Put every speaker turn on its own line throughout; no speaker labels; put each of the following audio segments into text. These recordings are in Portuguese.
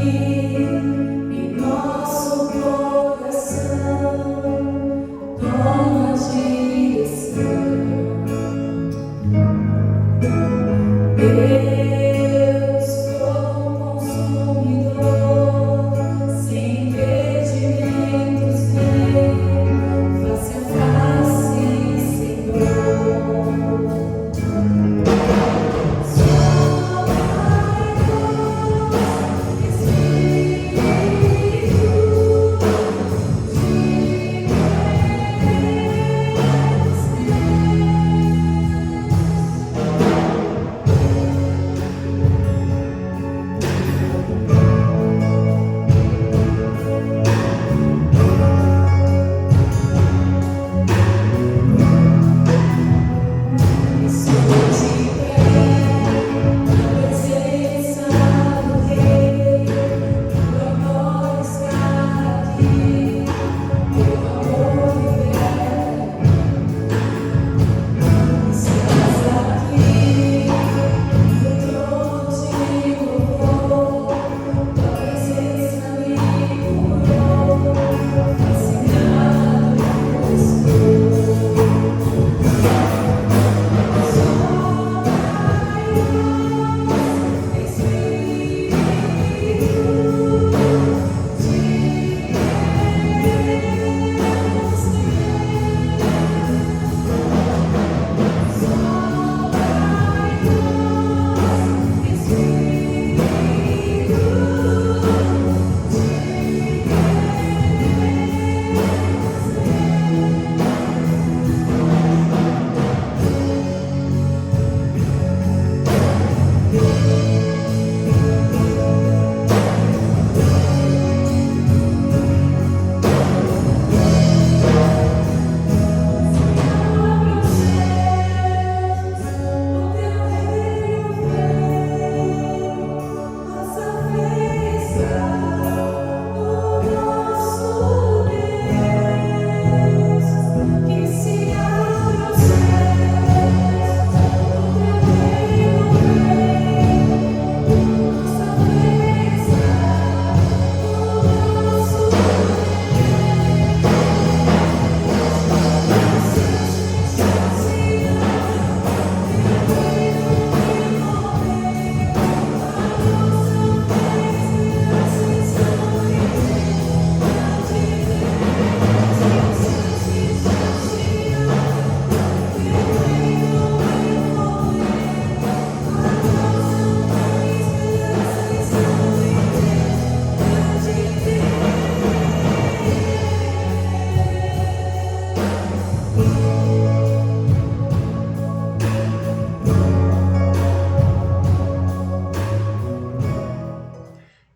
em nosso coração, toma direção. Deus todo consumidor, sem impedimentos vem, face a face, Senhor.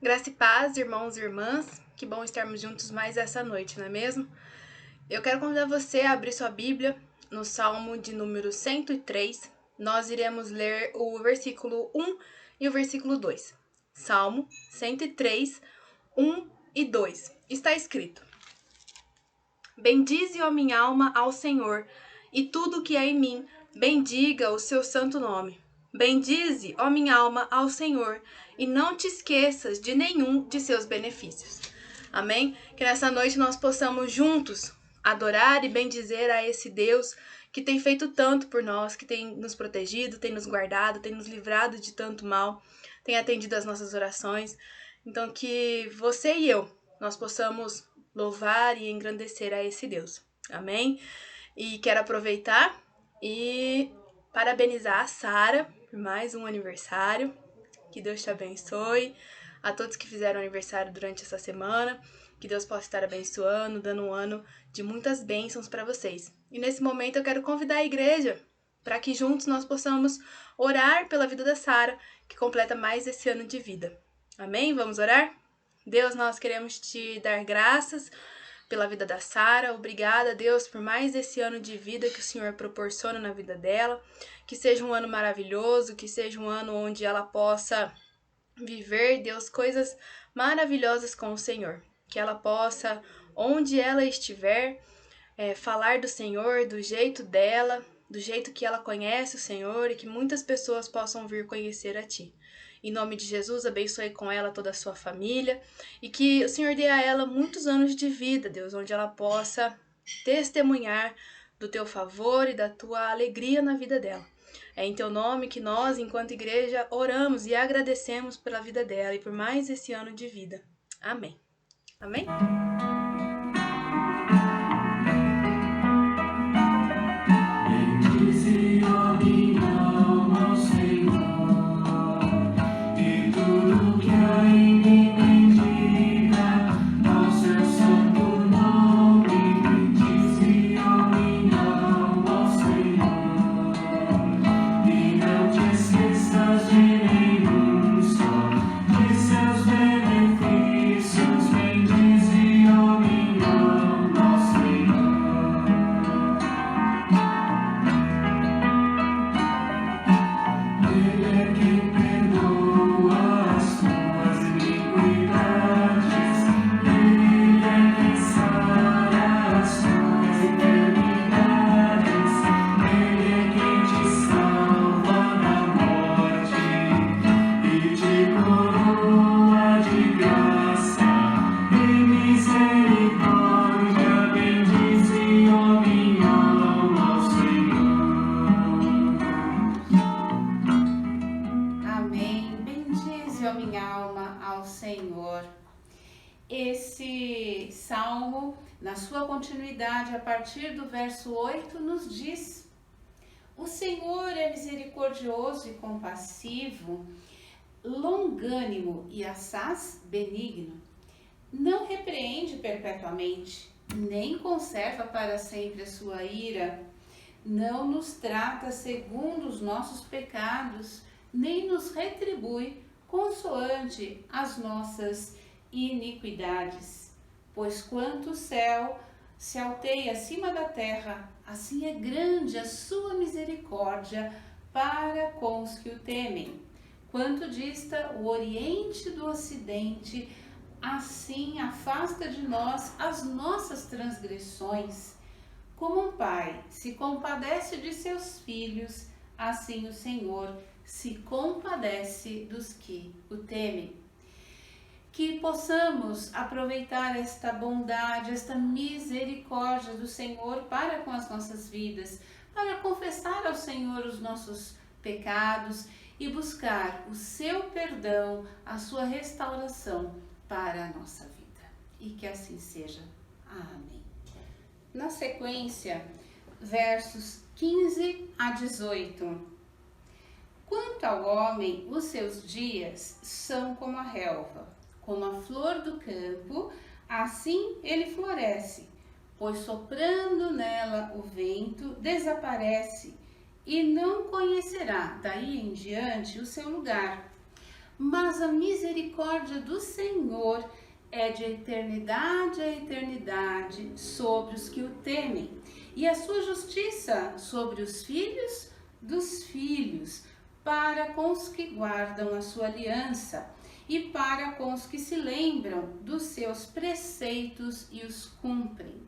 Graça e paz, irmãos e irmãs, que bom estarmos juntos mais essa noite, não é mesmo? Eu quero convidar você a abrir sua Bíblia no Salmo de número 103. Nós iremos ler o versículo 1 e o versículo 2. Salmo 103, 1 e 2. Está escrito: Bendize, ó minha alma, ao Senhor, e tudo que é em mim, bendiga o seu santo nome. Bendize, ó minha alma, ao Senhor, e não te esqueças de nenhum de seus benefícios. Amém? Que nessa noite nós possamos juntos adorar e bendizer a esse Deus que tem feito tanto por nós, que tem nos protegido, tem nos guardado, tem nos livrado de tanto mal, tem atendido as nossas orações. Então que você e eu, nós possamos louvar e engrandecer a esse Deus. Amém? E quero aproveitar e parabenizar a Sara por mais um aniversário. Que Deus te abençoe. A todos que fizeram aniversário durante essa semana, que Deus possa estar abençoando, dando um ano de muitas bênçãos para vocês. E nesse momento eu quero convidar a igreja para que juntos nós possamos orar pela vida da Sara, que completa mais esse ano de vida. Amém? Vamos orar? Deus, nós queremos te dar graças pela vida da Sara. Obrigada, Deus, por mais esse ano de vida que o Senhor proporciona na vida dela. Que seja um ano maravilhoso, que seja um ano onde ela possa viver, Deus, coisas maravilhosas com o Senhor. Que ela possa, onde ela estiver, falar do Senhor, do jeito dela, do jeito que ela conhece o Senhor, e que muitas pessoas possam vir conhecer a Ti. Em nome de Jesus, abençoe com ela toda a sua família e que o Senhor dê a ela muitos anos de vida, Deus, onde ela possa testemunhar do teu favor e da tua alegria na vida dela. É em teu nome que nós, enquanto igreja, oramos e agradecemos pela vida dela e por mais esse ano de vida. Amém. Amém?
Bendize, ó minha alma, ao Senhor, e tudo que há em mim bendiga ao seu santo nome. Bendize, ó minha alma, ao Senhor, e não te esqueças de nenhum só de seus benefícios. Bendize, ó minha alma, ao Senhor. Ele é quem perdoa as tuas iniquidades, Ele é quem sara as tuas enfermidades, Ele é quem te salva da morte e te coroa de graça e misericórdia. Bendize, ó minha alma, ao Senhor.
Amém. Bendize, ó minha alma, ao Senhor. Esse salmo, na sua continuidade, a partir do verso 8, nos diz: o Senhor é misericordioso e compassivo, longânimo e assaz benigno. Não repreende perpetuamente, nem conserva para sempre a sua ira. Não nos trata segundo os nossos pecados, nem nos retribui consoante as nossas iniquidades. Pois quanto o céu se alteia acima da terra, assim é grande a sua misericórdia para com os que o temem. Quanto dista o oriente do ocidente, assim afasta de nós as nossas transgressões. Como um pai se compadece de seus filhos, assim o Senhor se compadece dos que o temem. Que possamos aproveitar esta bondade, esta misericórdia do Senhor para com as nossas vidas, para confessar ao Senhor os nossos pecados e buscar o seu perdão, a sua restauração para a nossa vida. E que assim seja. Amém. Na sequência, versos 15 a 18. Quanto ao homem, os seus dias são como a relva, como a flor do campo, assim ele floresce, pois soprando nela o vento desaparece e não conhecerá daí em diante o seu lugar. Mas a misericórdia do Senhor é de eternidade a eternidade sobre os que o temem, e a sua justiça sobre os filhos dos filhos, para com os que guardam a sua aliança e para com os que se lembram dos seus preceitos e os cumprem.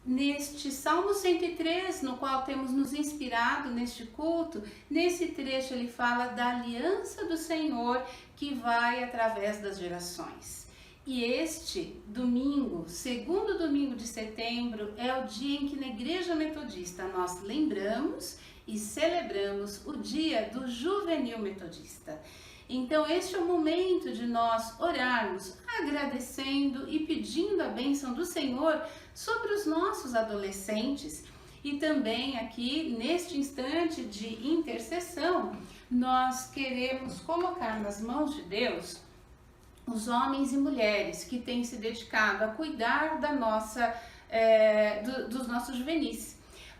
Neste Salmo 103, no qual temos nos inspirado neste culto, nesse trecho ele fala da aliança do Senhor que vai através das gerações. E este domingo, segundo domingo de setembro, é o dia em que na Igreja Metodista nós lembramos e celebramos o dia do Juvenil Metodista. Então este é o momento de nós orarmos, agradecendo e pedindo a bênção do Senhor sobre os nossos adolescentes. E também aqui, neste instante de intercessão, nós queremos colocar nas mãos de Deus os homens e mulheres que têm se dedicado a cuidar da dos nossos juvenis.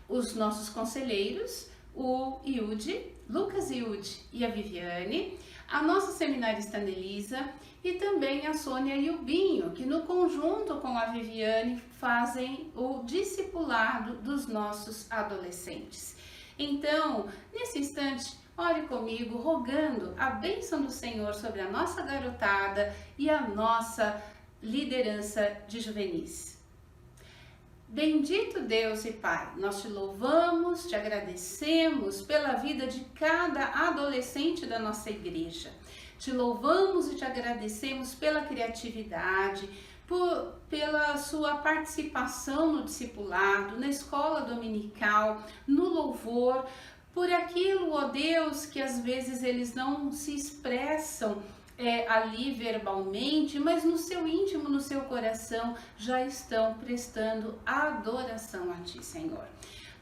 Os nossos conselheiros, o Iude, Lucas Iude e a Viviane, a nossa seminarista Nelisa e também a Sônia e o Binho, que no conjunto com a Viviane fazem o discipulado dos nossos adolescentes. Então, nesse instante, ore comigo, rogando a bênção do Senhor sobre a nossa garotada e a nossa liderança de juvenis. Bendito Deus e Pai, nós te louvamos, te agradecemos pela vida de cada adolescente da nossa igreja. Te louvamos e te agradecemos pela criatividade, pela sua participação no discipulado, na escola dominical, no louvor, por aquilo, ó Deus, que às vezes eles não se expressam ali verbalmente, mas no seu íntimo, no seu coração, já estão prestando adoração a Ti, Senhor.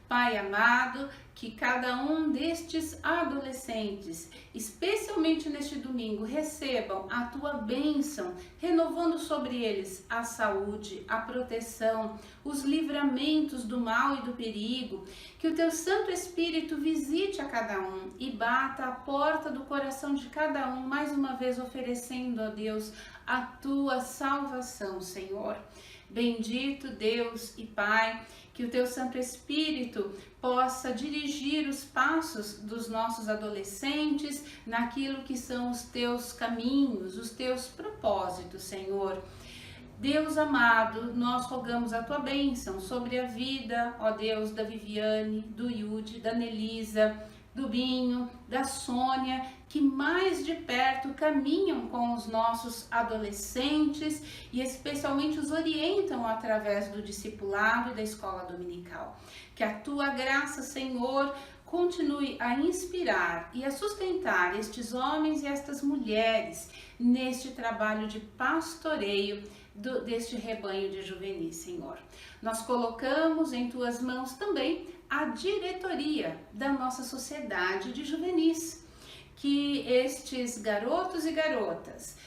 Pai amado, que cada um destes adolescentes, especialmente neste domingo, recebam a Tua bênção, renovando sobre eles a saúde, a proteção, os livramentos do mal e do perigo, que o Teu Santo Espírito visite a cada um e bata a porta do coração de cada um, mais uma vez oferecendo a Deus a Tua salvação, Senhor. Bendito Deus e Pai, que o Teu Santo Espírito possa dirigir os passos dos nossos adolescentes naquilo que são os Teus caminhos, os Teus propósitos, Senhor. Deus amado, nós rogamos a Tua bênção sobre a vida, ó Deus, da Viviane, do Yudi, da Nelisa, do Binho, da Sônia, que mais de perto caminham com os nossos adolescentes e especialmente os orientam através do discipulado e da escola dominical. Que a Tua graça, Senhor, continue a inspirar e a sustentar estes homens e estas mulheres neste trabalho de pastoreio deste rebanho de juvenis, Senhor. Nós colocamos em Tuas mãos também a diretoria da nossa sociedade de juvenis, que estes garotos e garotas,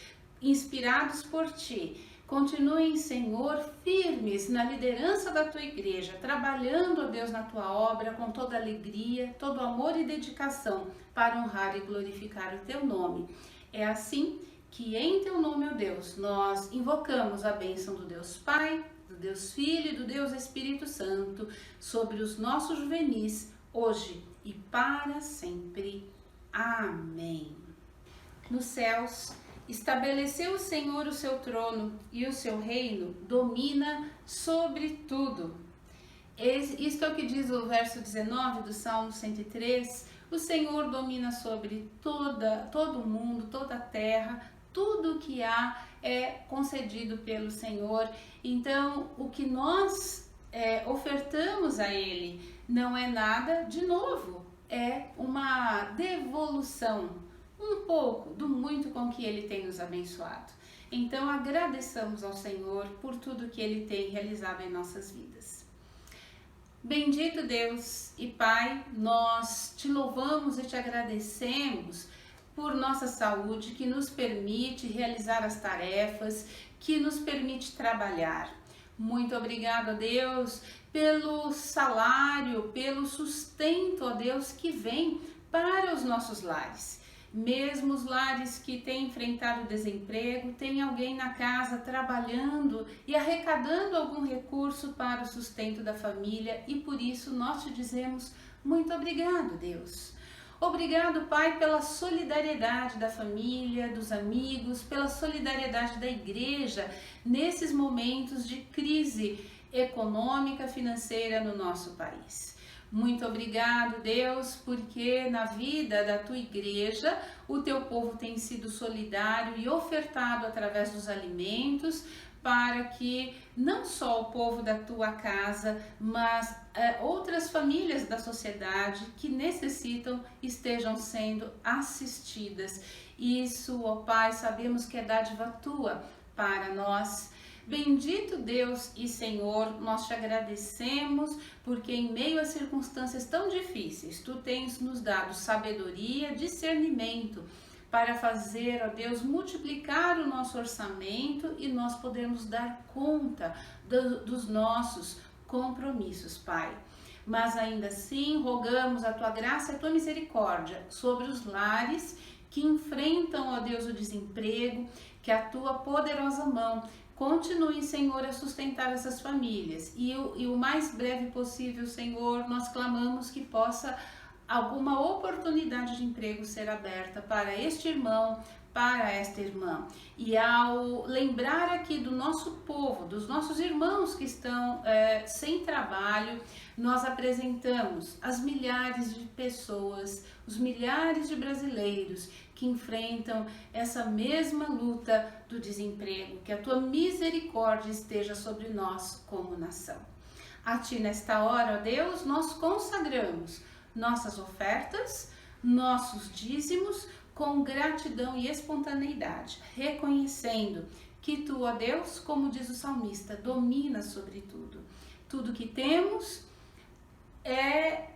inspirados por Ti, continuem, Senhor, firmes na liderança da Tua igreja, trabalhando, ó Deus, na Tua obra com toda alegria, todo amor e dedicação para honrar e glorificar o Teu nome. É assim que em Teu nome, ó Deus, nós invocamos a bênção do Deus Pai, do Deus Filho e do Deus Espírito Santo sobre os nossos juvenis, hoje e para sempre. Amém. Nos céus, estabeleceu o Senhor o seu trono e o seu reino domina sobre tudo. Isto é o que diz o verso 19 do Salmo 103. O Senhor domina sobre todo o mundo, toda a terra, tudo o que há é concedido pelo Senhor. Então, o que nós ofertamos a Ele não é nada de novo, é uma devolução, um pouco do muito com que Ele tem nos abençoado. Então, agradeçamos ao Senhor por tudo que Ele tem realizado em nossas vidas. Bendito Deus e Pai, nós Te louvamos e Te agradecemos por nossa saúde, que nos permite realizar as tarefas, que nos permite trabalhar. Muito obrigado, a Deus, pelo salário, pelo sustento, ó Deus, que vem para os nossos lares. Mesmo os lares que têm enfrentado desemprego, tem alguém na casa trabalhando e arrecadando algum recurso para o sustento da família, e por isso nós Te dizemos muito obrigado, Deus. Obrigado, Pai, pela solidariedade da família, dos amigos, pela solidariedade da igreja nesses momentos de crise econômica, financeira no nosso país. Muito obrigado, Deus, porque na vida da Tua igreja o Teu povo tem sido solidário e ofertado através dos alimentos, para que não só o povo da Tua casa, mas outras famílias da sociedade que necessitam estejam sendo assistidas. Isso, ó Pai, sabemos que é dádiva Tua para nós. Bendito Deus e Senhor, nós Te agradecemos porque em meio a circunstâncias tão difíceis, Tu tens nos dado sabedoria, discernimento, para fazer, ó Deus, multiplicar o nosso orçamento e nós podemos dar conta dos nossos compromissos, Pai. Mas ainda assim, rogamos a Tua graça e a Tua misericórdia sobre os lares que enfrentam, ó Deus, o desemprego, que a Tua poderosa mão continue, Senhor, a sustentar essas famílias. E o mais breve possível, Senhor, nós clamamos que possa alguma oportunidade de emprego ser aberta para este irmão, para esta irmã. E ao lembrar aqui do nosso povo, dos nossos irmãos que estão sem trabalho, nós apresentamos as milhares de pessoas, os milhares de brasileiros que enfrentam essa mesma luta do desemprego. Que a tua misericórdia esteja sobre nós como nação. A ti nesta hora, ó Deus, nós consagramos nossas ofertas, nossos dízimos, com gratidão e espontaneidade, reconhecendo que tu, ó Deus, como diz o salmista, domina sobre tudo. Tudo que temos é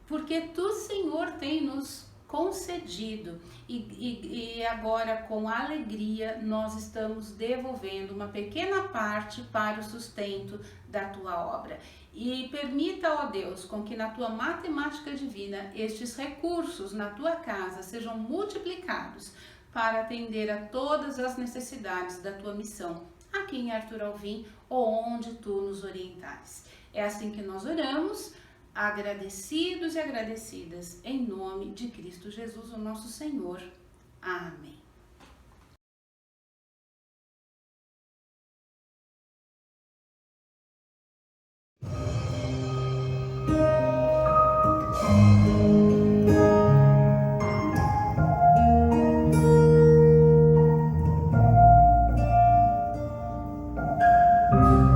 porque tu, Senhor, tem nos concedido e agora com alegria nós estamos devolvendo uma pequena parte para o sustento da tua obra. E permita, ó Deus, com que na tua matemática divina estes recursos na tua casa sejam multiplicados para atender a todas as necessidades da tua missão aqui em Arthur Alvim ou onde tu nos orientares. É assim que nós oramos, agradecidos e agradecidas, em nome de Cristo Jesus, o nosso Senhor. Amém.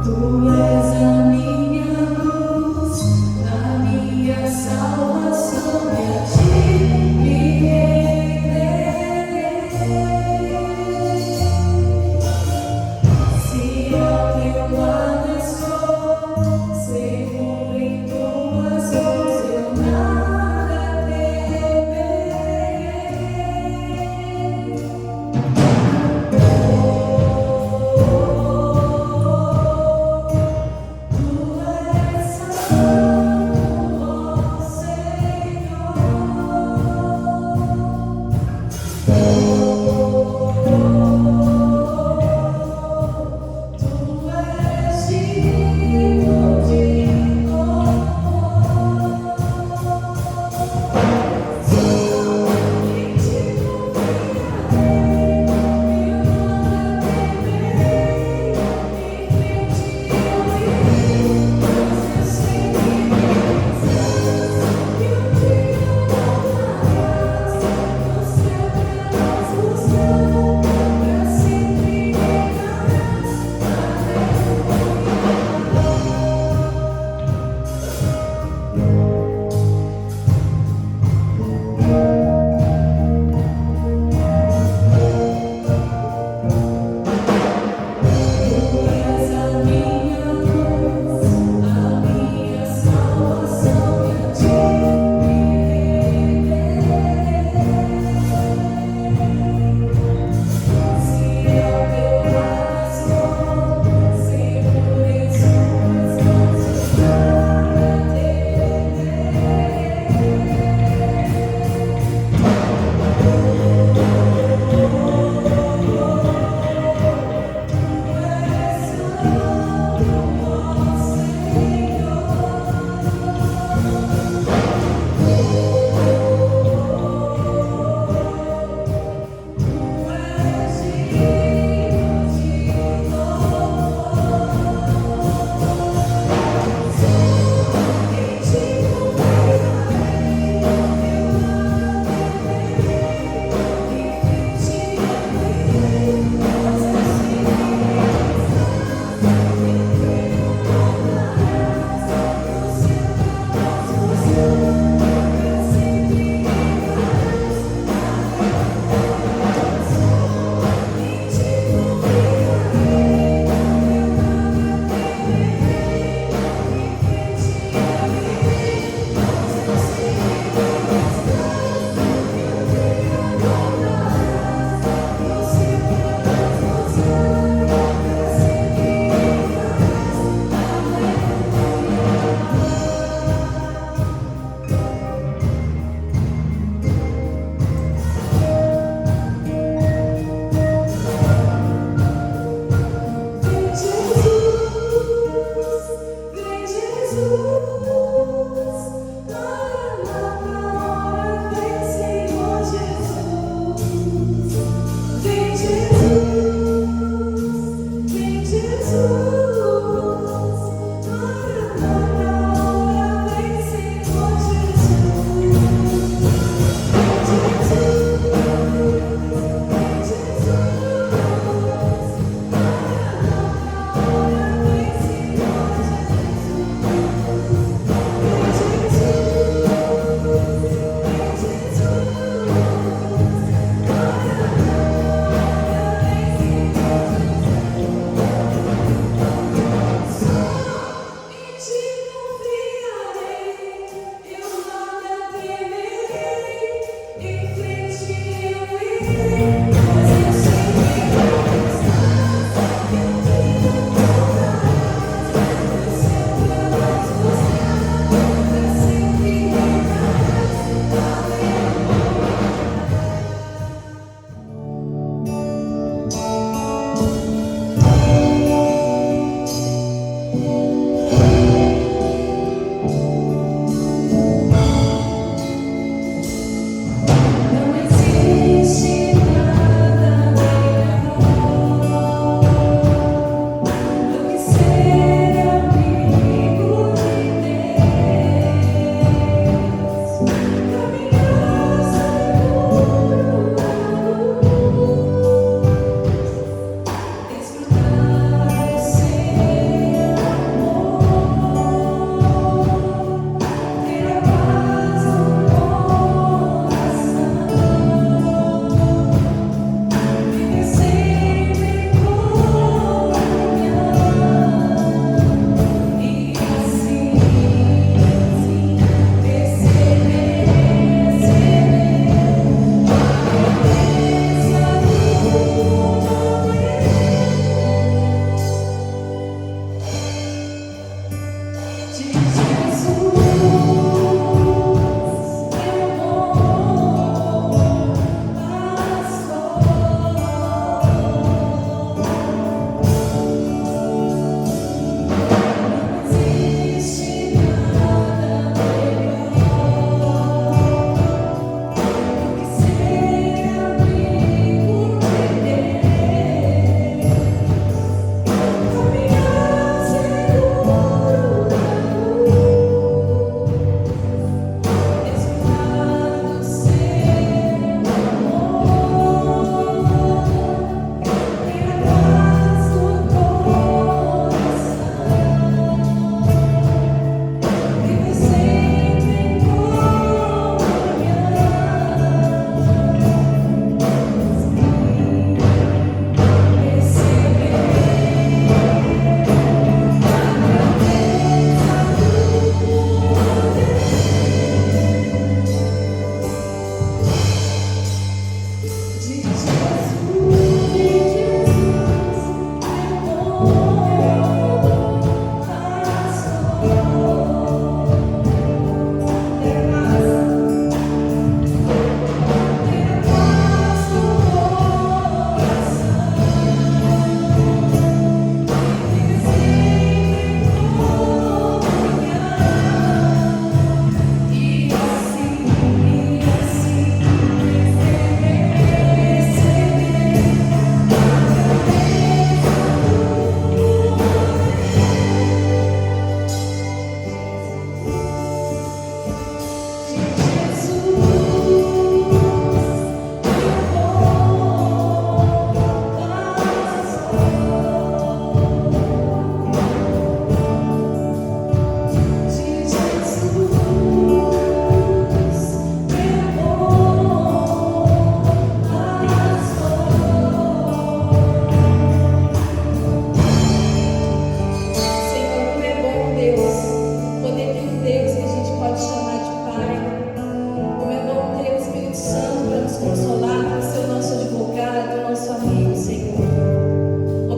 Tu és a minha luz, a minha salvação, e a ti me renderei. Se ao teu lado estou, seguro em tuas mãos, eu nada temerei.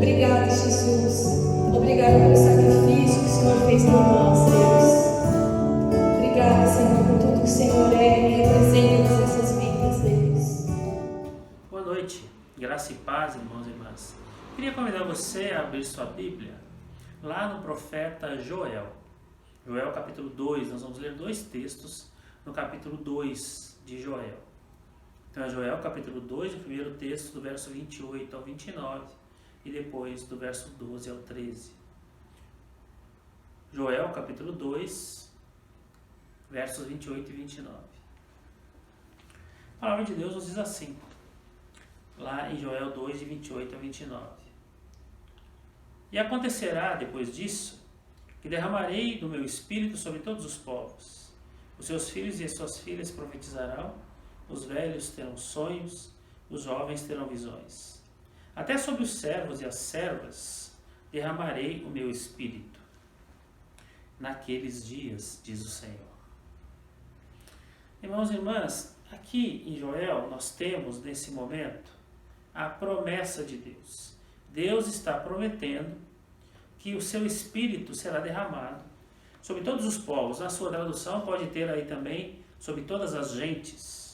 Obrigada, Jesus. Obrigada pelo sacrifício que o Senhor fez por nós, Deus. Obrigada, Senhor, por tudo que o Senhor é e representa nas nossas vidas, Deus.
Boa noite, graça e paz, irmãos e irmãs. Queria convidar você a abrir sua Bíblia lá no profeta Joel. Joel capítulo 2, nós vamos ler dois textos no capítulo 2 de Joel. Então é Joel capítulo 2, o primeiro texto do verso 28 ao 29 e depois do verso 12 ao 13. Joel capítulo 2, versos 28 e 29. A palavra de Deus nos diz assim, lá em Joel 2, de 28 a 29. E acontecerá, depois disso, que derramarei do meu espírito sobre todos os povos. Os seus filhos e as suas filhas profetizarão, os velhos terão sonhos, os jovens terão visões. Até sobre os servos e as servas derramarei o meu espírito. Naqueles dias, diz o Senhor. Irmãos e irmãs, aqui em Joel nós temos, nesse momento, a promessa de Deus. Deus está prometendo que o seu Espírito será derramado sobre todos os povos. Na sua tradução pode ter aí também sobre todas as gentes.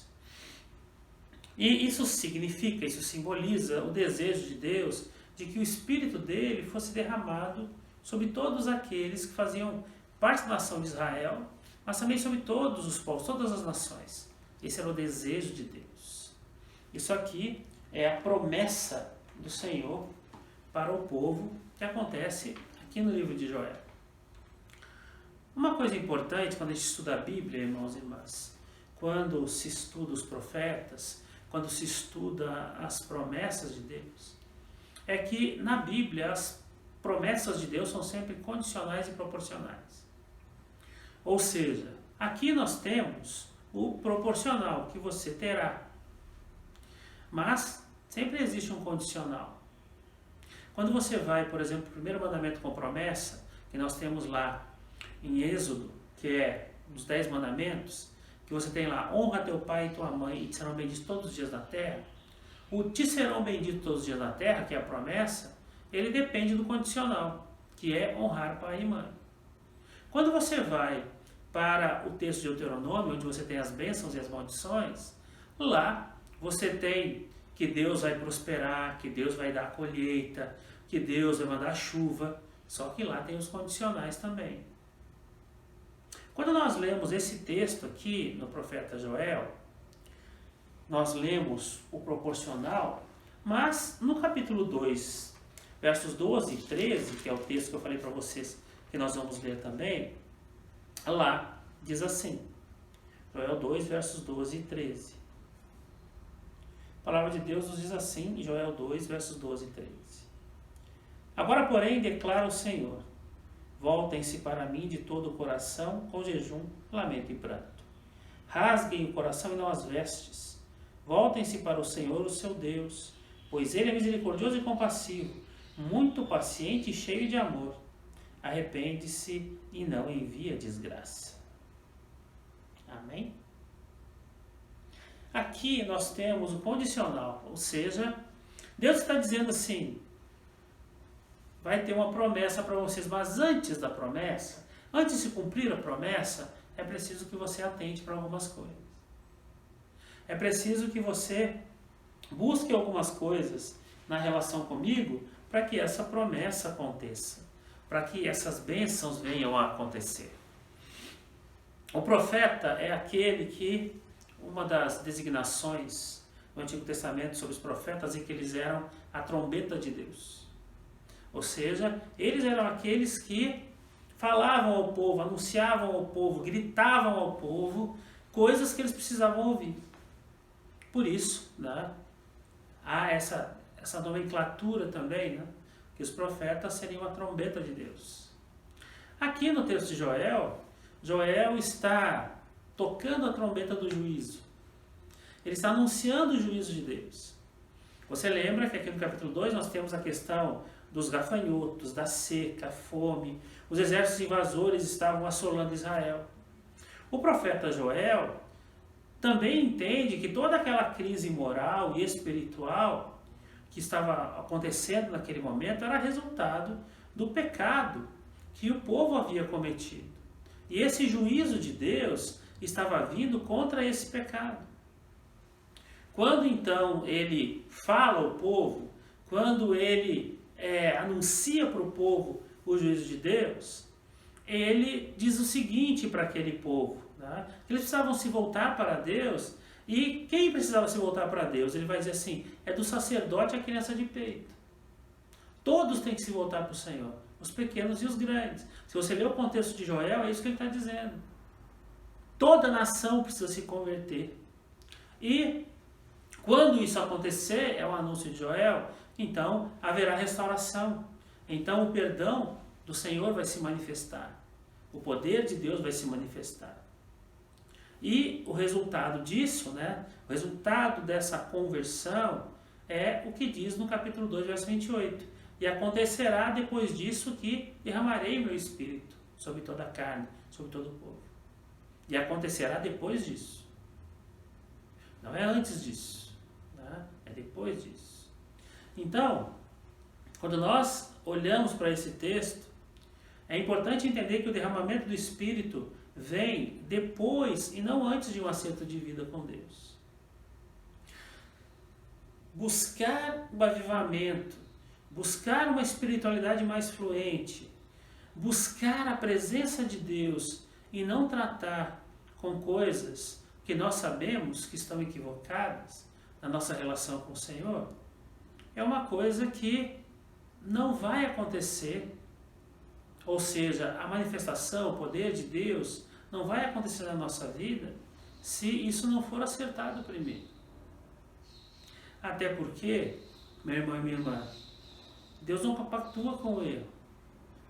E isso significa, isso simboliza o desejo de Deus de que o Espírito dele fosse derramado sobre todos aqueles que faziam parte da nação de Israel, mas também sobre todos os povos, todas as nações. Esse era o desejo de Deus. Isso aqui é a promessa do Senhor para o povo que acontece aqui no livro de Joel. Uma coisa importante quando a gente estuda a Bíblia, irmãos e irmãs, quando se estuda os profetas, quando se estuda as promessas de Deus, é que na Bíblia as promessas de Deus são sempre condicionais e proporcionais. Ou seja, aqui nós temos o proporcional que você terá, mas sempre existe um condicional. Quando você vai, por exemplo, o primeiro mandamento com promessa, que nós temos lá em Êxodo, que é dos 10 mandamentos, que você tem lá, honra teu pai e tua mãe e te serão benditos todos os dias da terra. O te serão benditos todos os dias da terra, que é a promessa, ele depende do condicional, que é honrar pai e mãe. Quando você vai para o texto de Deuteronômio, onde você tem as bênçãos e as maldições, lá você tem que Deus vai prosperar, que Deus vai dar colheita, que Deus vai mandar chuva, só que lá tem os condicionais também. Quando nós lemos esse texto aqui no profeta Joel, nós lemos o proporcional, mas no capítulo 2, versos 12 e 13, que é o texto que eu falei para vocês que nós vamos ler também, lá diz assim, Joel 2, versos 12 e 13. A palavra de Deus nos diz assim, em Joel 2, versos 12 e 13. Agora, porém, declara o Senhor, voltem-se para mim de todo o coração, com jejum, lamento e pranto. Rasguem o coração e não as vestes. Voltem-se para o Senhor, o seu Deus, pois Ele é misericordioso e compassivo, muito paciente e cheio de amor. Arrepende-se e não envia desgraça. Amém? Aqui nós temos o condicional, ou seja, Deus está dizendo assim, vai ter uma promessa para vocês, mas antes da promessa, antes de cumprir a promessa, é preciso que você atente para algumas coisas. É preciso que você busque algumas coisas na relação comigo para que essa promessa aconteça, para que essas bênçãos venham a acontecer. O profeta é aquele que, uma das designações no Antigo Testamento sobre os profetas é que eles eram a trombeta de Deus. Ou seja, eles eram aqueles que falavam ao povo, anunciavam ao povo, gritavam ao povo coisas que eles precisavam ouvir. Por isso, né, há essa nomenclatura também, né, que os profetas seriam a trombeta de Deus. Aqui no texto de Joel, Joel está tocando a trombeta do juízo. Ele está anunciando o juízo de Deus. Você lembra que aqui no capítulo 2 nós temos a questão dos gafanhotos, da seca, a fome, os exércitos invasores estavam assolando Israel. O profeta Joel também entende que toda aquela crise moral e espiritual que estava acontecendo naquele momento era resultado do pecado que o povo havia cometido. E esse juízo de Deus estava vindo contra esse pecado. Quando então ele fala ao povo, quando ele anuncia para o povo o juízo de Deus, ele diz o seguinte para aquele povo, né? Eles precisavam se voltar para Deus. E quem precisava se voltar para Deus? Ele vai dizer assim, é do sacerdote a criança de peito. Todos têm que se voltar para o Senhor, os pequenos e os grandes. Se você ler o contexto de Joel, é isso que ele está dizendo. Toda nação precisa se converter. E quando isso acontecer, é o anúncio de Joel, então haverá restauração. Então o perdão do Senhor vai se manifestar. O poder de Deus vai se manifestar. E o resultado disso, né, o resultado dessa conversão é o que diz no capítulo 2, verso 28. E acontecerá depois disso que derramarei meu espírito sobre toda a carne, sobre todo o povo. E acontecerá depois disso. Não é antes disso, né? É depois disso. Então, quando nós olhamos para esse texto, é importante entender que o derramamento do Espírito vem depois e não antes de um acerto de vida com Deus. Buscar o avivamento, buscar uma espiritualidade mais fluente, buscar a presença de Deus e não tratar com coisas que nós sabemos que estão equivocadas na nossa relação com o Senhor, é uma coisa que não vai acontecer. Ou seja, a manifestação, o poder de Deus não vai acontecer na nossa vida se isso não for acertado primeiro. Até porque, meu irmão e minha irmã, Deus não compactua com o erro.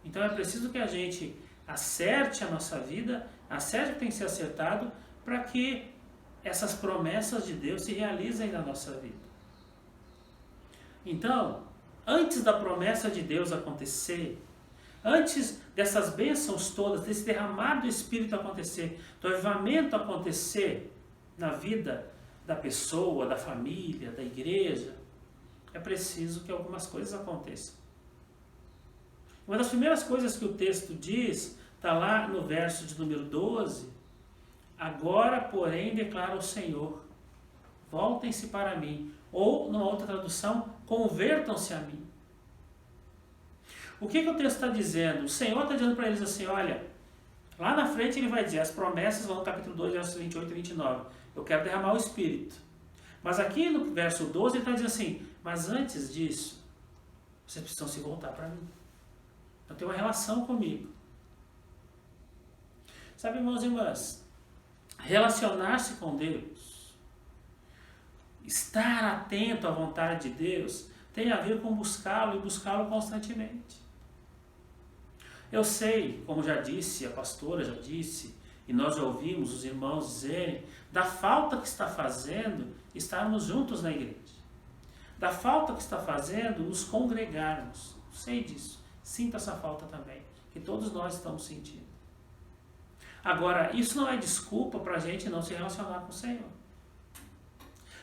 Então é preciso que a gente acerte a nossa vida, acerte o que tem que ser acertado, para que essas promessas de Deus se realizem na nossa vida. Então, antes da promessa de Deus acontecer, antes dessas bênçãos todas, desse derramar do Espírito acontecer, do avivamento acontecer na vida da pessoa, da família, da igreja, é preciso que algumas coisas aconteçam. Uma das primeiras coisas que o texto diz, está lá no verso de número 12, agora, porém, declara o Senhor, voltem-se para mim, ou, numa outra tradução, convertam-se a mim. O que o texto está dizendo? O Senhor está dizendo para eles assim, olha, lá na frente ele vai dizer, as promessas vão no capítulo 2, versos 28 e 29, eu quero derramar o Espírito. Mas aqui no verso 12 ele está dizendo assim, mas antes disso, vocês precisam se voltar para mim. Então tem uma relação comigo. Sabe, irmãos e irmãs, relacionar-se com Deus, estar atento à vontade de Deus, tem a ver com buscá-lo e buscá-lo constantemente. Eu sei, como já disse, a pastora já disse, e nós já ouvimos os irmãos dizerem, da falta que está fazendo estarmos juntos na igreja. Da falta que está fazendo nos congregarmos. Sei disso. Sinto essa falta também, que todos nós estamos sentindo. Agora, isso não é desculpa para a gente não se relacionar com o Senhor.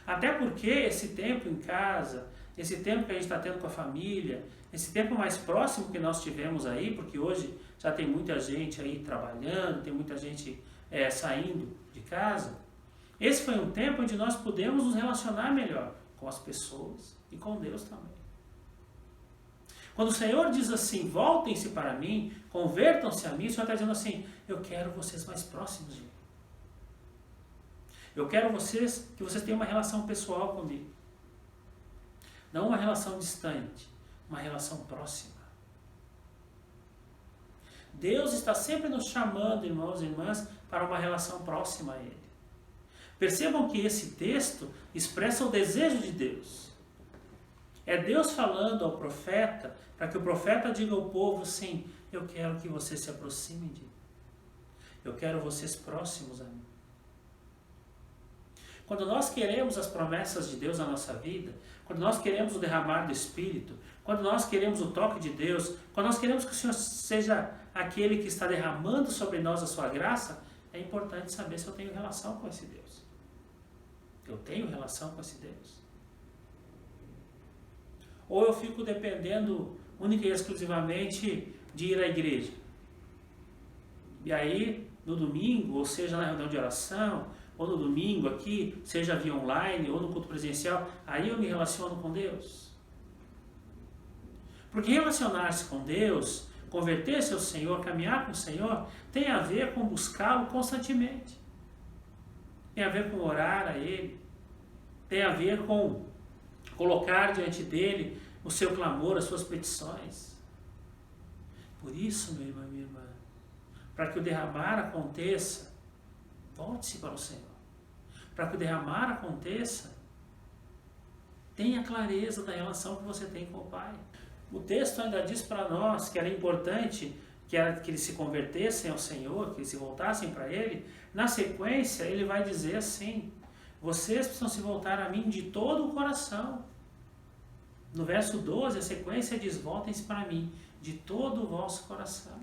Até porque esse tempo em casa, esse tempo que a gente está tendo com a família, esse tempo mais próximo que nós tivemos aí, porque hoje já tem muita gente aí trabalhando, tem muita gente saindo de casa, esse foi um tempo onde nós pudemos nos relacionar melhor com as pessoas e com Deus também. Quando o Senhor diz assim, voltem-se para mim, convertam-se a mim, o Senhor está dizendo assim, eu quero vocês mais próximos de mim. Eu quero que vocês tenham uma relação pessoal comigo. Não uma relação distante, uma relação próxima. Deus está sempre nos chamando, irmãos e irmãs, para uma relação próxima a Ele. Percebam que esse texto expressa o desejo de Deus. É Deus falando ao profeta, para que o profeta diga ao povo assim, eu quero que vocês se aproximem de mim. Eu quero vocês próximos a mim. Quando nós queremos as promessas de Deus na nossa vida, quando nós queremos o derramar do Espírito, quando nós queremos o toque de Deus, quando nós queremos que o Senhor seja aquele que está derramando sobre nós a sua graça, é importante saber se eu tenho relação com esse Deus. Eu tenho relação com esse Deus? Ou eu fico dependendo única e exclusivamente de ir à igreja? E aí, no domingo, ou seja, na reunião de oração, ou no domingo aqui, seja via online ou no culto presencial, aí eu me relaciono com Deus. Porque relacionar-se com Deus, converter-se ao Senhor, caminhar com o Senhor, tem a ver com buscá-lo constantemente. Tem a ver com orar a Ele. Tem a ver com colocar diante dEle o seu clamor, as suas petições. Por isso, meu irmão e minha irmã, para que o derramar aconteça, volte-se para o Senhor. Para que o derramar aconteça, tenha clareza da relação que você tem com o Pai. O texto ainda diz para nós que era importante que eles se convertessem ao Senhor, que eles se voltassem para Ele. Na sequência, ele vai dizer assim: vocês precisam se voltar a mim de todo o coração. No verso 12, a sequência diz: voltem-se para mim de todo o vosso coração.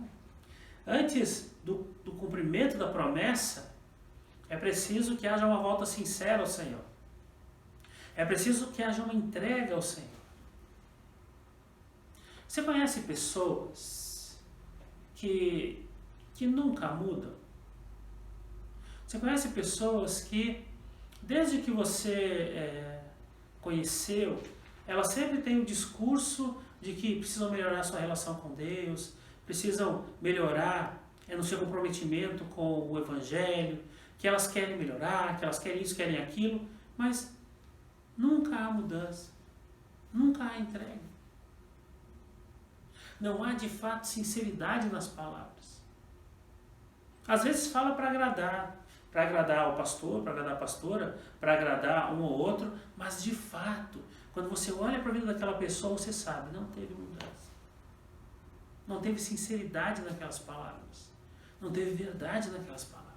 Antes do cumprimento da promessa, é preciso que haja uma volta sincera ao Senhor. É preciso que haja uma entrega ao Senhor. Você conhece pessoas que nunca mudam? Você conhece pessoas que, desde que você conheceu, elas sempre têm o discurso de que precisam melhorar a sua relação com Deus, precisam melhorar no seu comprometimento com o Evangelho, que elas querem melhorar, que elas querem isso, querem aquilo, mas nunca há mudança, nunca há entrega. Não há de fato sinceridade nas palavras. Às vezes fala para agradar o pastor, para agradar a pastora, para agradar um ou outro, mas de fato, quando você olha para a vida daquela pessoa, você sabe, não teve mudança. Não teve sinceridade naquelas palavras. Não teve verdade naquelas palavras.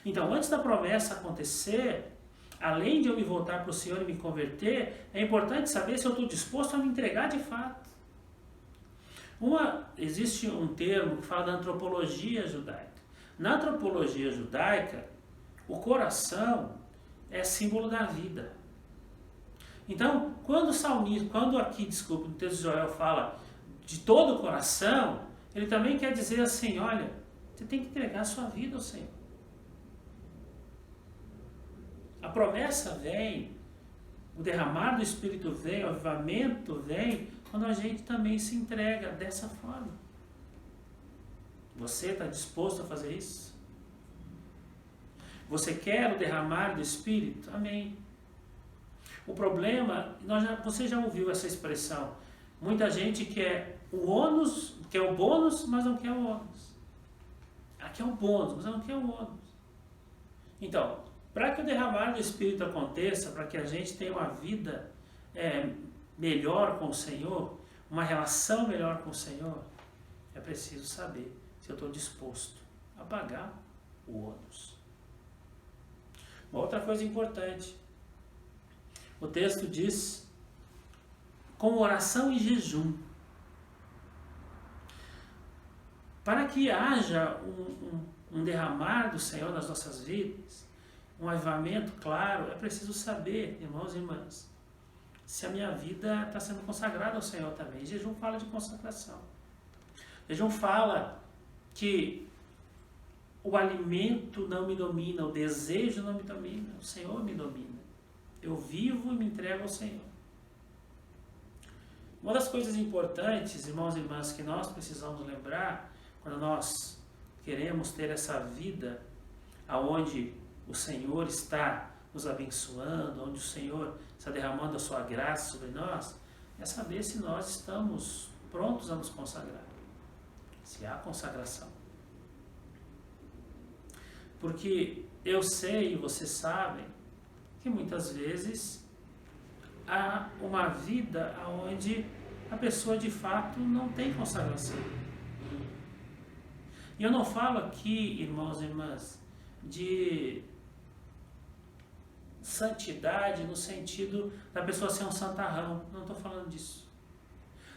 Então, antes da promessa acontecer, além de eu me voltar para o Senhor e me converter, é importante saber se eu estou disposto a me entregar de fato. Existe um termo que fala da antropologia judaica. Na antropologia judaica, o coração é símbolo da vida. Então, quando aqui, no texto de Joel fala de todo o coração, ele também quer dizer assim, olha, você tem que entregar a sua vida ao Senhor. A promessa vem, o derramar do Espírito vem, o avivamento vem, quando a gente também se entrega dessa forma. Você está disposto a fazer isso? Você quer o derramar do Espírito? Amém. O problema, você já ouviu essa expressão, muita gente quer o ônus, quer o bônus, mas não quer o ônus. Aqui é o bônus, mas não quer o ônus. Então, para que o derramar do Espírito aconteça, para que a gente tenha uma vida melhor com o Senhor, uma relação melhor com o Senhor, é preciso saber se eu estou disposto a pagar o ônus. Uma outra coisa importante, o texto diz, com oração e jejum. Para que haja um derramar do Senhor nas nossas vidas, um avivamento claro, é preciso saber, irmãos e irmãs, se a minha vida está sendo consagrada ao Senhor também. Jejum fala de consagração. Jejum fala que o alimento não me domina, o desejo não me domina, o Senhor me domina. Eu vivo e me entrego ao Senhor. Uma das coisas importantes, irmãos e irmãs, que nós precisamos lembrar, quando nós queremos ter essa vida aonde o Senhor está nos abençoando, onde o Senhor está derramando a sua graça sobre nós, é saber se nós estamos prontos a nos consagrar. Se há consagração. Porque eu sei e vocês sabem que muitas vezes há uma vida onde a pessoa de fato não tem consagração. E eu não falo aqui, irmãos e irmãs, de santidade no sentido da pessoa ser um santarrão. Não estou falando disso.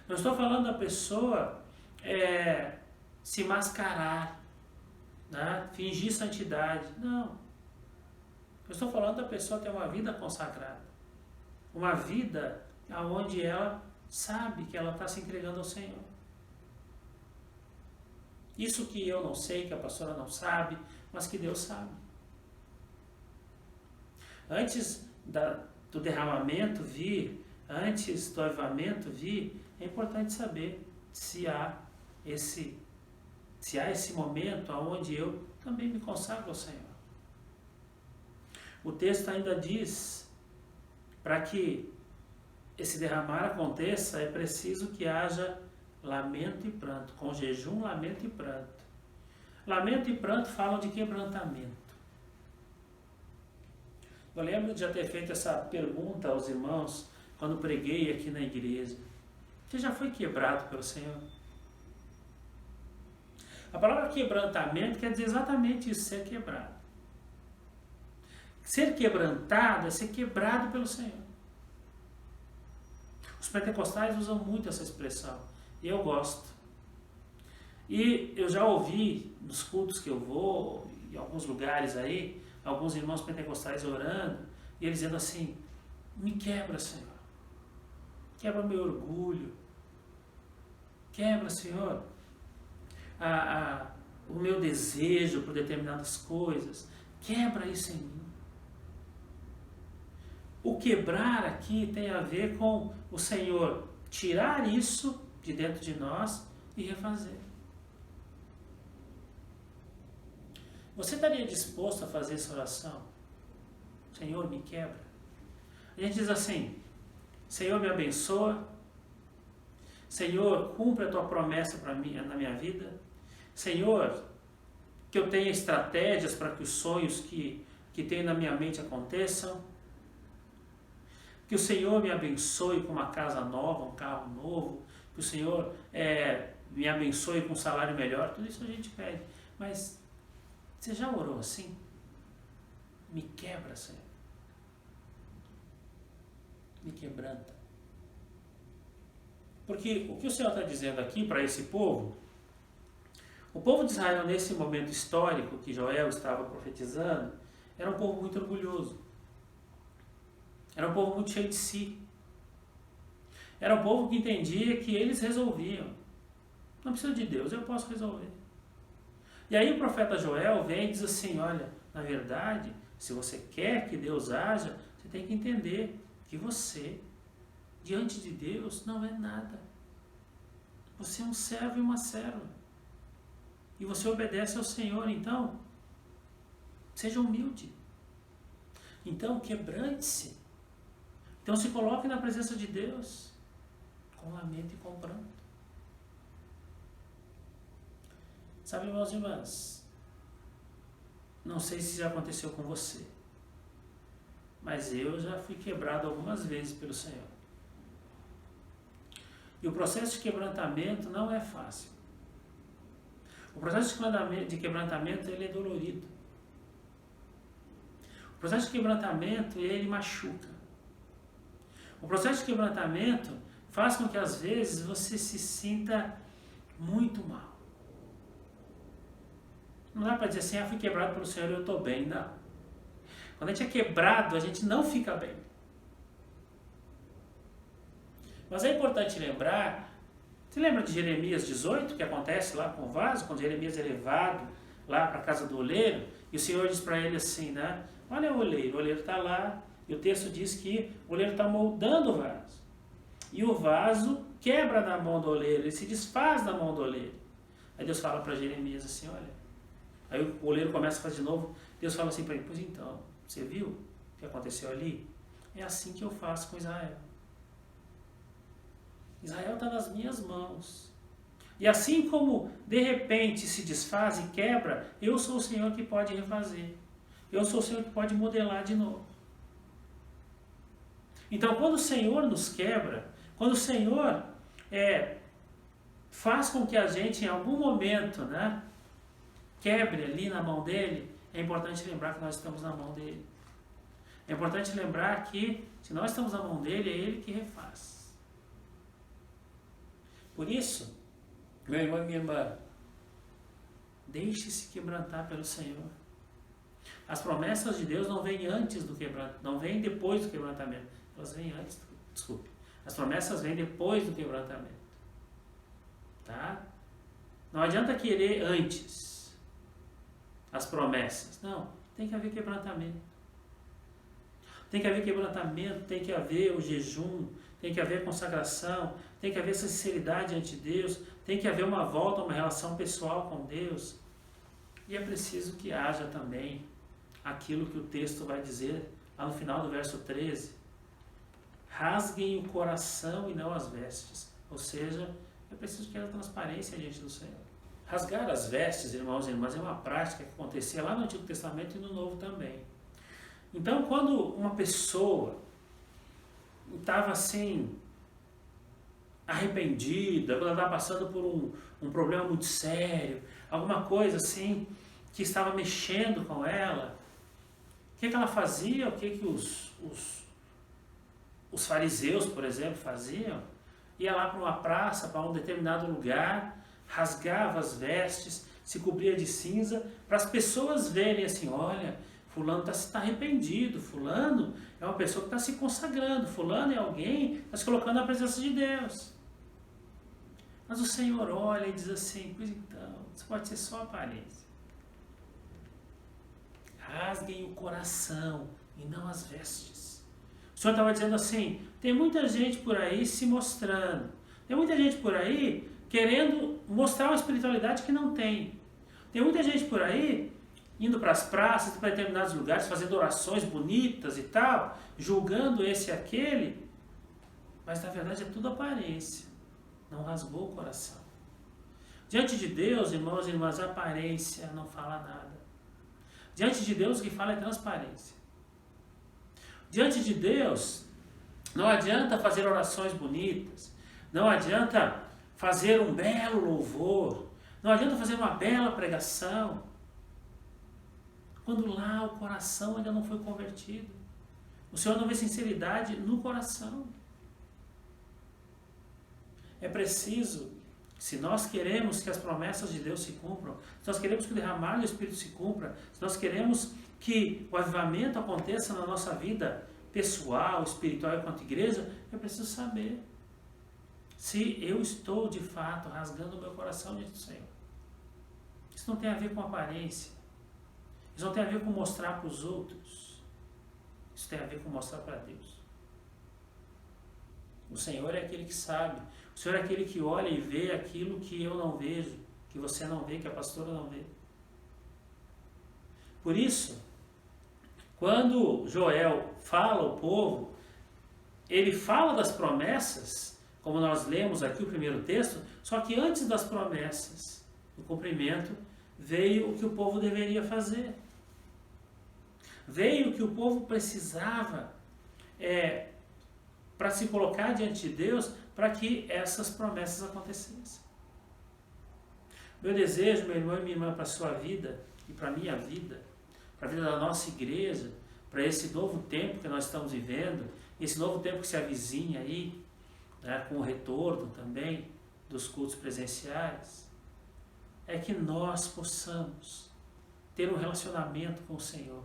Eu estou falando da pessoa se mascarar, né? Fingir santidade. Não. Eu estou falando da pessoa ter uma vida consagrada. Uma vida aonde ela sabe que ela está se entregando ao Senhor. Isso que eu não sei, que a pastora não sabe, mas que Deus sabe. Antes do derramamento vir, antes do avivamento vir, é importante saber se há esse momento onde eu também me consagro ao Senhor. O texto ainda diz, para que esse derramar aconteça, é preciso que haja lamento e pranto, com jejum, lamento e pranto. Lamento e pranto falam de quebrantamento. Eu lembro de já ter feito essa pergunta aos irmãos quando preguei aqui na igreja. Você já foi quebrado pelo Senhor? A palavra quebrantamento quer dizer exatamente isso, ser quebrado. Ser quebrantado é ser quebrado pelo Senhor. Os pentecostais usam muito essa expressão, e eu gosto. E eu já ouvi nos cultos que eu vou, em alguns lugares aí, alguns irmãos pentecostais orando, e eles dizendo assim: me quebra, Senhor. Quebra meu orgulho. Quebra, Senhor, o meu desejo por determinadas coisas. Quebra isso em mim. O quebrar aqui tem a ver com o Senhor tirar isso de dentro de nós e refazer. Você estaria disposto a fazer essa oração? Senhor, me quebra. A gente diz assim: Senhor, me abençoa. Senhor, cumpre a tua promessa para mim, na minha vida. Senhor, que eu tenha estratégias para que os sonhos que tenho na minha mente aconteçam. Que o Senhor me abençoe com uma casa nova, um carro novo. Que o Senhor me abençoe com um salário melhor. Tudo isso a gente pede. Mas você já orou assim? Me quebra, Senhor. Me quebranta. Porque o que o Senhor está dizendo aqui para esse povo, o povo de Israel nesse momento histórico que Joel estava profetizando, era um povo muito orgulhoso. Era um povo muito cheio de si. Era um povo que entendia que eles resolviam. Não precisa de Deus, eu posso resolver. E aí o profeta Joel vem e diz assim: olha, na verdade, se você quer que Deus haja, você tem que entender que você, diante de Deus, não é nada. Você é um servo e uma serva. E você obedece ao Senhor, então, seja humilde. Então, quebrante-se. Então, se coloque na presença de Deus, com lamento e com pranto. Sabe, irmãos e irmãs, não sei se já aconteceu com você, mas eu já fui quebrado algumas vezes pelo Senhor. E o processo de quebrantamento não é fácil. O processo de quebrantamento, ele é dolorido. O processo de quebrantamento, ele machuca. O processo de quebrantamento faz com que às vezes você se sinta muito mal. Não dá para dizer assim: fui quebrado pelo Senhor e eu estou bem. Não. Quando a gente é quebrado, a gente não fica bem. Mas é importante lembrar, você lembra de Jeremias 18, que acontece lá com o vaso, quando Jeremias é levado lá para a casa do oleiro, e o Senhor diz para ele assim, né? Olha o oleiro está lá, e o texto diz que o oleiro está moldando o vaso. E o vaso quebra na mão do oleiro, ele se desfaz da mão do oleiro. Aí Deus fala para Jeremias assim, olha, aí o oleiro começa a fazer de novo, Deus fala assim para ele: pois então, você viu o que aconteceu ali? É assim que eu faço com Israel. Israel está nas minhas mãos. E assim como de repente se desfaz e quebra, eu sou o Senhor que pode refazer. Eu sou o Senhor que pode modelar de novo. Então, quando o Senhor nos quebra, quando o Senhor faz com que a gente em algum momento, né, quebre ali na mão dele, é importante lembrar que nós estamos na mão dele. É importante lembrar que se nós estamos na mão dele, é ele que refaz. Por isso, meu irmão e minha irmã, deixe-se quebrantar pelo Senhor. As promessas de Deus não vêm antes do quebrantamento, não vêm depois do quebrantamento. Elas vêm antes, As promessas vêm depois do quebrantamento. Tá? Não adianta querer antes as promessas. Não, tem que haver quebrantamento. Tem que haver quebrantamento, tem que haver o jejum, tem que haver consagração, tem que haver sinceridade ante Deus, tem que haver uma volta, uma relação pessoal com Deus. E é preciso que haja também aquilo que o texto vai dizer lá no final do verso 13. Rasguem o coração e não as vestes. Ou seja, é preciso que haja transparência diante do Senhor. Rasgar as vestes, irmãos e irmãs, é uma prática que acontecia lá no Antigo Testamento e no Novo também. Então, quando uma pessoa estava assim, arrependida, quando ela estava passando por um problema muito sério, alguma coisa assim, que estava mexendo com ela, o que ela fazia? O que os fariseus, por exemplo, faziam? Ia lá para uma praça, para um determinado lugar, rasgava as vestes, se cobria de cinza, para as pessoas verem assim, olha, fulano está arrependido, fulano é uma pessoa que está se consagrando, fulano é alguém que está se colocando na presença de Deus. Mas o Senhor olha e diz assim, pois então, isso pode ser só aparência. Rasguem o coração e não as vestes. O Senhor estava dizendo assim, tem muita gente por aí se mostrando, tem muita gente por aí querendo mostrar uma espiritualidade que não tem. Tem muita gente por aí indo para as praças, para determinados lugares, fazendo orações bonitas e tal, julgando esse e aquele, mas na verdade é tudo aparência, não rasgou o coração. Diante de Deus, irmãos e irmãs, a aparência não fala nada. Diante de Deus o que fala é transparência. Diante de Deus, não adianta fazer orações bonitas, não adianta fazer um belo louvor, não adianta fazer uma bela pregação, quando lá o coração ainda não foi convertido. O Senhor não vê sinceridade no coração. É preciso, se nós queremos que as promessas de Deus se cumpram, se nós queremos que o derramar do Espírito se cumpra, se nós queremos que o avivamento aconteça na nossa vida pessoal, espiritual e quanto igreja, é preciso saber se eu estou de fato rasgando o meu coração diante do Senhor. Isso não tem a ver com aparência. Isso não tem a ver com mostrar para os outros. Isso tem a ver com mostrar para Deus. O Senhor é aquele que sabe. O Senhor é aquele que olha e vê aquilo que eu não vejo, que você não vê, que a pastora não vê. Por isso, quando Joel fala ao povo, ele fala das promessas, como nós lemos aqui o primeiro texto, só que antes das promessas, do cumprimento, veio o que o povo deveria fazer. Veio o que o povo precisava para se colocar diante de Deus, para que essas promessas acontecessem. Meu desejo, meu irmão e minha irmã, para a sua vida e para a minha vida, para a vida da nossa igreja, para esse novo tempo que nós estamos vivendo, esse novo tempo que se avizinha aí, né, com o retorno também dos cultos presenciais, é que nós possamos ter um relacionamento com o Senhor,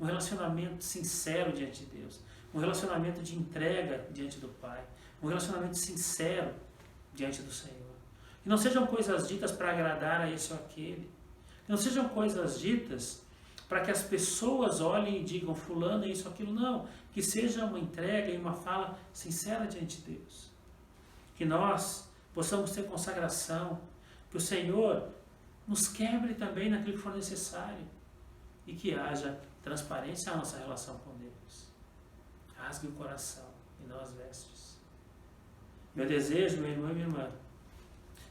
um relacionamento sincero diante de Deus, um relacionamento de entrega diante do Pai, um relacionamento sincero diante do Senhor. Que não sejam coisas ditas para agradar a esse ou aquele, que não sejam coisas ditas para que as pessoas olhem e digam fulano é isso ou aquilo, não. Que seja uma entrega e uma fala sincera diante de Deus. Que nós possamos ter consagração, que o Senhor nos quebre também naquilo que for necessário e que haja transparência na nossa relação com Deus. Rasgue o coração e não as vestes. Meu desejo, meu irmão e minha irmã,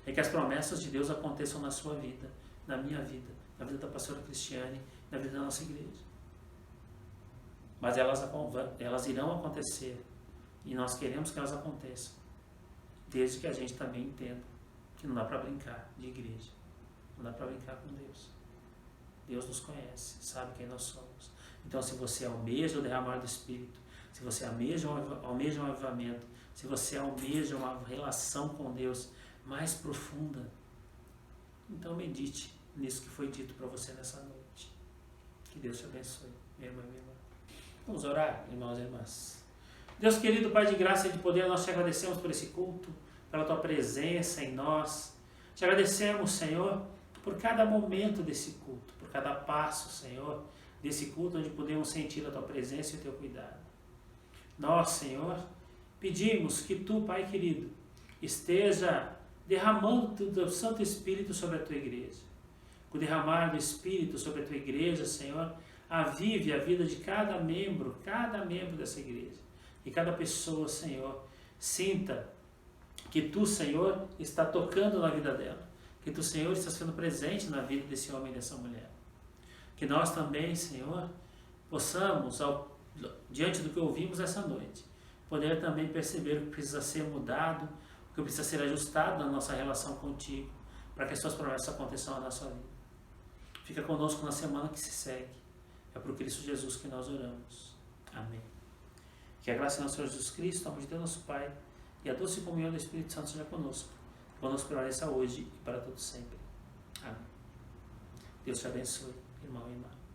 é que as promessas de Deus aconteçam na sua vida, na minha vida, na vida da pastora Cristiane, na vida da nossa igreja. Mas elas irão acontecer e nós queremos que elas aconteçam, desde que a gente também entenda que não dá para brincar de igreja, não dá para brincar com Deus. Deus nos conhece, sabe quem nós somos. Então, se você almeja o derramar do Espírito, se você almeja um avivamento, se você almeja uma relação com Deus mais profunda, então medite nisso que foi dito para você nessa noite. Que Deus te abençoe, minha irmã e minha irmã. Vamos orar, irmãos e irmãs. Deus querido, Pai de graça e de poder, nós te agradecemos por esse culto, pela tua presença em nós. Te agradecemos, Senhor, por cada momento desse culto, por cada passo, Senhor, desse culto onde podemos sentir a tua presença e o teu cuidado. Nós, Senhor, pedimos que tu, Pai querido, esteja derramando o teu Santo Espírito sobre a tua igreja. Com o derramar do Espírito sobre a tua igreja, Senhor, avive a vida de cada membro dessa igreja. E cada pessoa, Senhor, sinta que tu, Senhor, está tocando na vida dela. Que tu, Senhor, está sendo presente na vida desse homem e dessa mulher. Que nós também, Senhor, possamos, diante do que ouvimos essa noite, poder também perceber o que precisa ser mudado, o que precisa ser ajustado na nossa relação contigo, para que as tuas promessas aconteçam na nossa vida. Fica conosco na semana que se segue. É por Cristo Jesus que nós oramos. Amém. Que a graça do nosso Senhor Jesus Cristo, o amor de Deus nosso Pai, e a doce comunhão do Espírito Santo seja conosco. Conosco permaneça hoje e para todos sempre. Amém. Deus te abençoe, irmão e irmã.